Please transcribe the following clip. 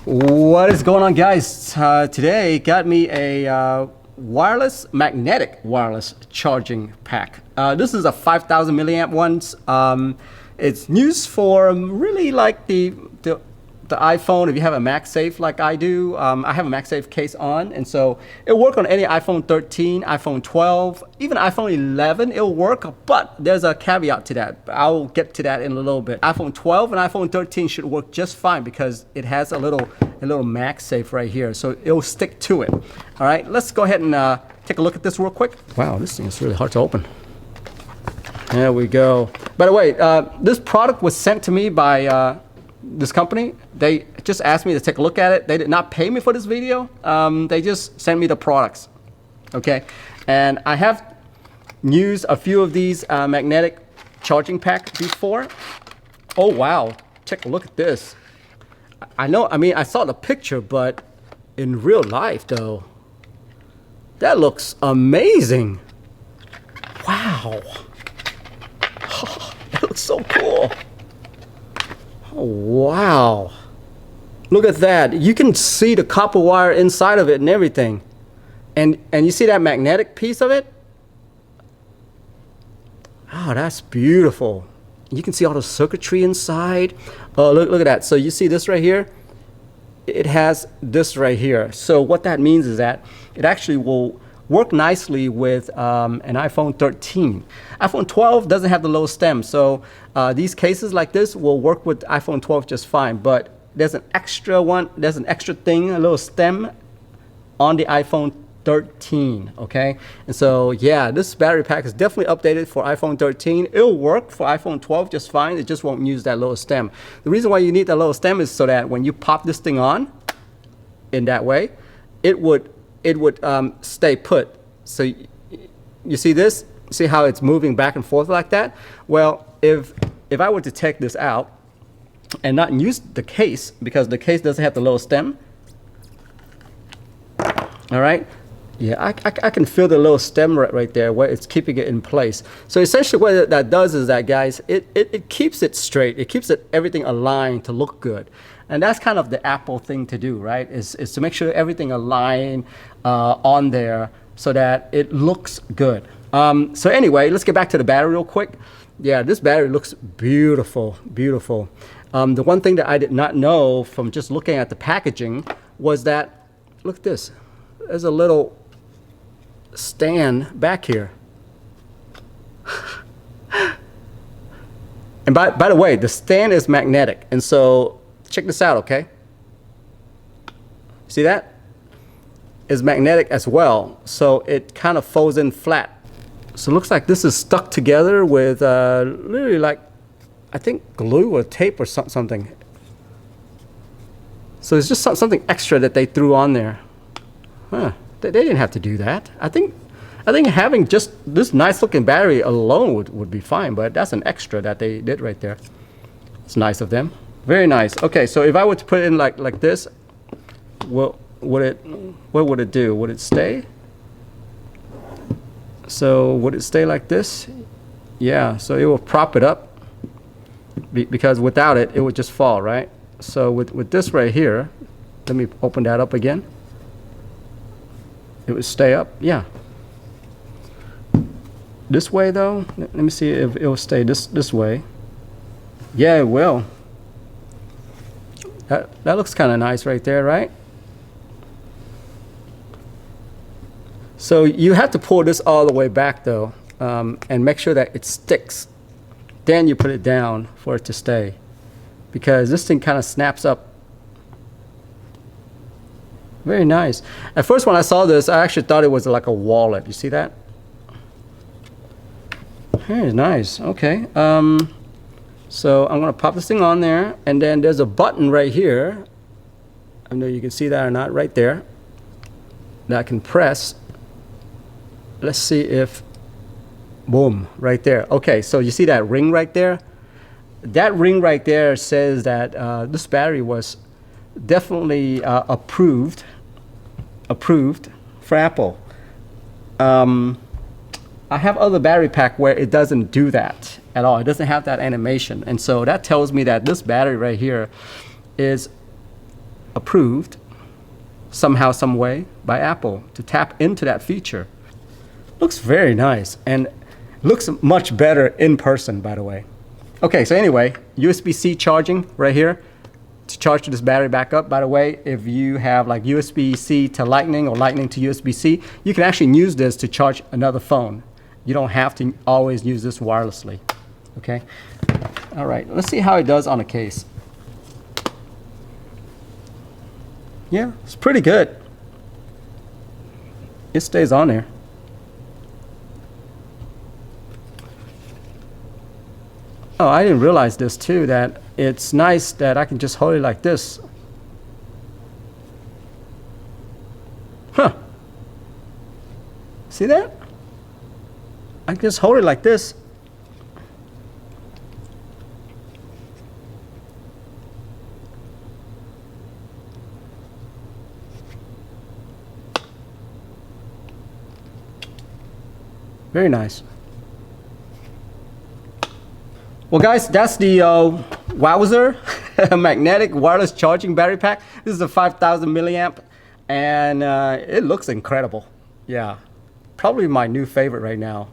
What is going on, guys? Today got me a magnetic wireless charging pack. This is a 5000 milliamp ones. It's used for really like the iPhone. If you have a MagSafe like I do, I have a MagSafe case on, and so it'll work on any iPhone 13, iPhone 12, even iPhone 11. It'll work, but there's a caveat to that. I'll get to that in a little bit. iPhone 12 and iPhone 13 should work just fine because it has a little MagSafe right here, so it'll stick to it. All right, let's go ahead and take a look at this real quick. Wow, this thing is really hard to open. There we go. By the way, this product was sent to me by this company. They just asked me to take a look at it. They did not pay me for this video. They just sent me the products. Okay, and I have used a few of these magnetic charging packs before. Oh wow, take a look at this. I mean, I saw the picture, but in real life though, that looks amazing. Wow. That looks so cool. Oh, wow. Look at that. You can see the copper wire inside of it and everything. And you see that magnetic piece of it? Oh, that's beautiful. You can see all the circuitry inside. Oh, look at that. So you see this right here? It has this right here. So what that means is that it actually will work nicely with an iPhone 13. iPhone 12 doesn't have the low stem, so these cases like this will work with iPhone 12 just fine, but there's an extra thing, a little stem on the iPhone 13, okay? And so yeah, this battery pack is definitely updated for iPhone 13. It'll work for iPhone 12 just fine. It just won't use that little stem. The reason why you need that little stem is so that when you pop this thing on in that way, it would stay put. So you see this? See how it's moving back and forth like that? Well, if I were to take this out and not use the case, because the case doesn't have the little stem, all right? Yeah, I can feel the little stem right there where it's keeping it in place. So essentially what that does is that, guys, it keeps it straight. It keeps everything aligned to look good. And that's kind of the Apple thing to do, right? Is to make sure everything aligned on there so that it looks good. So anyway, let's get back to the battery real quick. Yeah, this battery looks beautiful, beautiful. The one thing that I did not know from just looking at the packaging was that, look at this. There's a little stand back here. And by the way, the stand is magnetic. And so check this out, okay? See that? It's magnetic as well. So it kind of folds in flat. So it looks like this is stuck together with literally like, I think glue or tape or something. So it's just something extra that they threw on there. Huh. They didn't have to do that. I think having just this nice looking battery alone would be fine, but that's an extra that they did right there. It's nice of them. Very nice. Okay, so if I were to put it in like this, what would it do? Would it stay? So would it stay like this? Yeah, so it will prop it up because without it, it would just fall, right? So with this right here, let me open that up again. It would stay up, yeah. This way though, let me see if it will stay this way. Yeah, it will. That looks kind of nice right there, right? So you have to pull this all the way back though, and make sure that it sticks. Then you put it down for it to stay, because this thing kind of snaps up. Very nice. At first when I saw this, I actually thought it was like a wallet. You see that? Very nice. Okay. So I'm going to pop this thing on there, and then there's a button right here. I don't know if you can see that or not, right there, that I can press. Let's see if, boom, right there. Okay, so you see that ring right there? That ring right there says that this battery was definitely approved for Apple. I have other battery pack where it doesn't do that at all. It doesn't have that animation, and so that tells me that this battery right here is approved somehow, some way by Apple to tap into that feature. Looks very nice and looks much better in person, by the way. Okay, so anyway, USB-C charging right here to charge this battery back up. By the way, if you have like USB-C to Lightning or Lightning to USB-C, you can actually use this to charge another phone. You don't have to always use this wirelessly. Okay, all right, let's see how it does on a case. Yeah, it's pretty good. It stays on there. Oh, I didn't realize this too, that it's nice that I can just hold it like this. Huh. See that? I can just hold it like this. Very nice. Well, guys, that's the YOOZER magnetic wireless charging battery pack. This is a 5000 milliamp, and it looks incredible. Yeah, probably my new favorite right now.